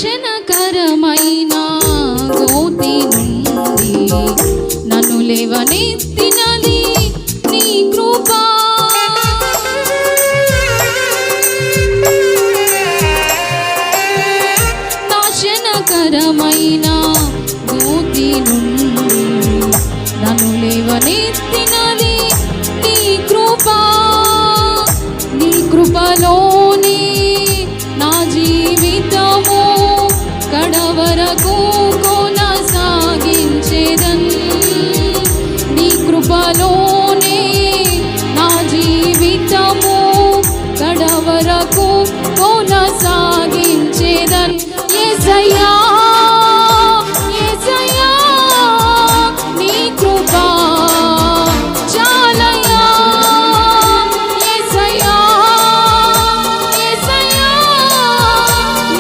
నాశనకరమైన గోతి నుండి నన్ను లేవనెత్తినది నీ కృప. నాశనకరమైన గోతి నుండి నన్ను లేవనెత్తినది నీ కృప. నీ కృపలోనే నా జీవితము కడవరకు కొనసాగించేదన్. నీ కృపలోనే నా జీవితము కడ